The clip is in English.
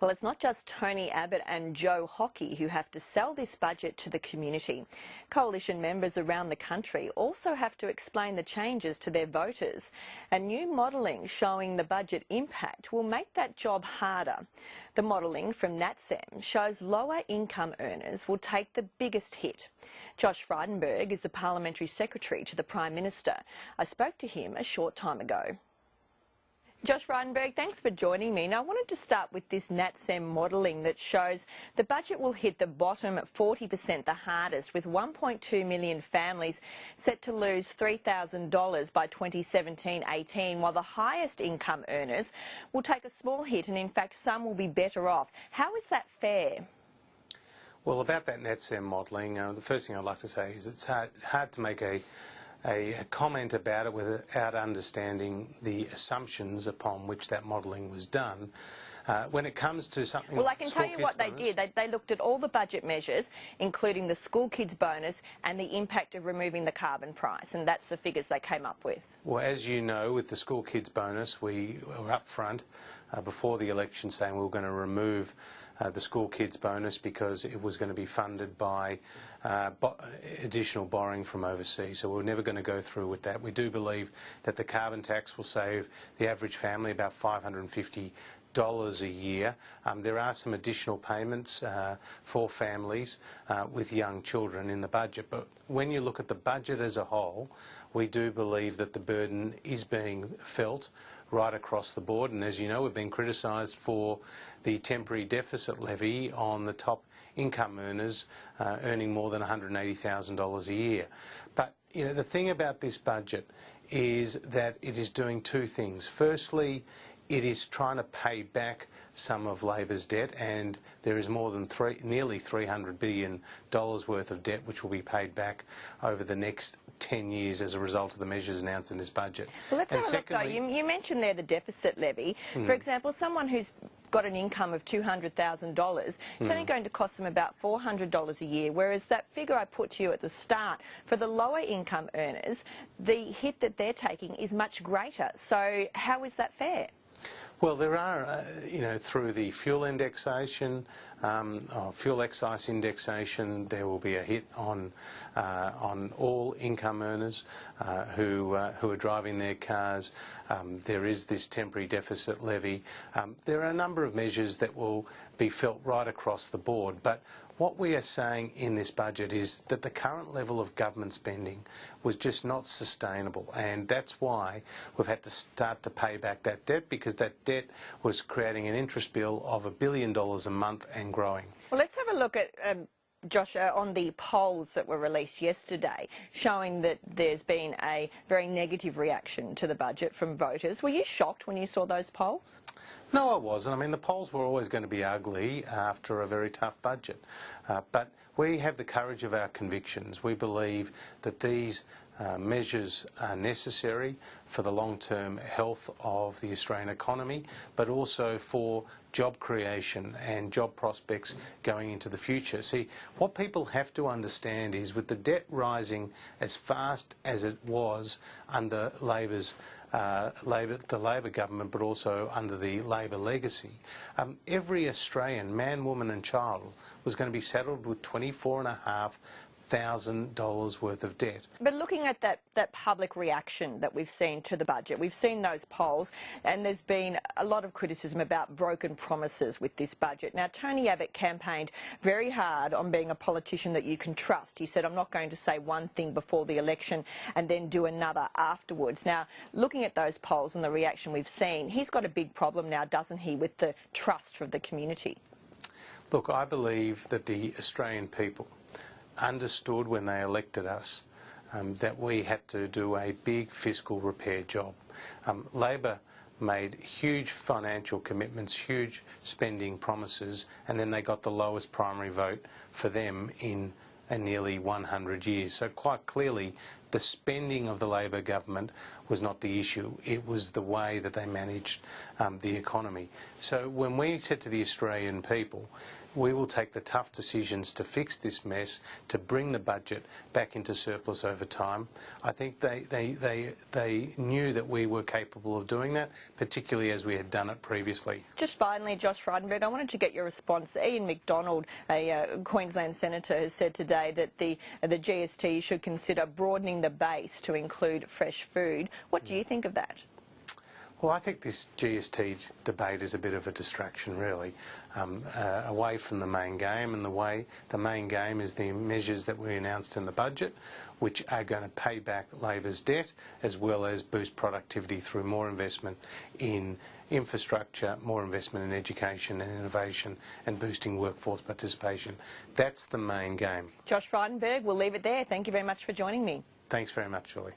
Well, it's not just Tony Abbott and Joe Hockey who have to sell this budget to the community. Coalition members around the country also have to explain the changes to their voters. And new modelling showing the budget impact will make that job harder. The modelling from NatSem shows lower income earners will take the biggest hit. Josh Frydenberg is the Parliamentary Secretary to the Prime Minister. I spoke to him a short time ago. Josh Frydenberg, thanks for joining me. Now, I wanted to start with this NatSem modelling that shows the budget will hit the bottom 40% the hardest, with 1.2 million families set to lose $3,000 by 2017-18, while the highest income earners will take a small hit, and in fact some will be better off. How is that fair? Well, about that NatSem modelling, the first thing I'd like to say is it's hard to make a comment about it without understanding the assumptions upon which that modelling was done. When it comes to something well, like I can tell you what they did. They looked at all the budget measures, including the school kids bonus and the impact of removing the carbon price, and that's the figures they came up with. Well, as you know, with the school kids bonus, we were up front before the election saying we were going to remove the school kids bonus because it was going to be funded by additional borrowing from overseas. So we're never going to go through with that. We do believe that the carbon tax will save the average family about $550 a year. There are some additional payments for families with young children in the budget, but when you look at the budget as a whole, we do believe that the burden is being felt right across the board, and as you know, we've been criticised for the temporary deficit levy on the top income earners earning more than $180,000 a year. But you know, the thing about this budget is that it is doing two things. Firstly, it is trying to pay back some of Labor's debt, and there is more than nearly $300 billion worth of debt which will be paid back over the next 10 years as a result of the measures announced in this budget. Well, let's have a look though. You mentioned there the deficit levy. For example, someone who's got an income of $200,000, it's only going to cost them about $400 a year, whereas that figure I put to you at the start, for the lower income earners, the hit that they're taking is much greater. So how is that fair? Well, there are, you know, through the fuel indexation, fuel excise indexation, there will be a hit on all income earners who are driving their cars. There is this temporary deficit levy. There are a number of measures that will be felt right across the board, but what we are saying in this budget is that the current level of government spending was just not sustainable, and that's why we've had to start to pay back that debt, because that debt was creating an interest bill of $1 billion a month and growing. Well, let's have a look at Josh, on the polls that were released yesterday, showing that there's been a very negative reaction to the budget from voters. Were you shocked when you saw those polls? No, I wasn't. I mean, the polls were always going to be ugly after a very tough budget. But we have the courage of our convictions. We believe that these measures are necessary for the long-term health of the Australian economy, but also for job creation and job prospects going into the future. See, what people have to understand is, with the debt rising as fast as it was under the Labor government, but also under the Labor legacy, every Australian, man, woman and child, was going to be saddled with $24,500 worth of debt. But looking at that public reaction that we've seen to the budget, we've seen those polls, and there's been a lot of criticism about broken promises with this budget. Now, Tony Abbott campaigned very hard on being a politician that you can trust. He said, I'm not going to say one thing before the election and then do another afterwards. Now, looking at those polls and the reaction we've seen, he's got a big problem now, doesn't he, with the trust from the community? Look, I believe that the Australian people understood when they elected us that we had to do a big fiscal repair job. Labor made huge financial commitments, huge spending promises, and then they got the lowest primary vote for them in nearly 100 years. So quite clearly, the spending of the Labor government was not the issue. It was the way that they managed the economy. So when we said to the Australian people we will take the tough decisions to fix this mess, to bring the budget back into surplus over time. I think they knew that we were capable of doing that, particularly as we had done it previously. Just finally, Josh Frydenberg, I wanted to get your response. Ian McDonald, a Queensland senator, has said today that the GST should consider broadening the base to include fresh food. What do you think of that? Well, I think this GST debate is a bit of a distraction, really, away from the main game. And the main game is the measures that we announced in the budget, which are going to pay back Labor's debt, as well as boost productivity through more investment in infrastructure, more investment in education and innovation, and boosting workforce participation. That's the main game. Josh Frydenberg, we'll leave it there. Thank you very much for joining me. Thanks very much, Julie.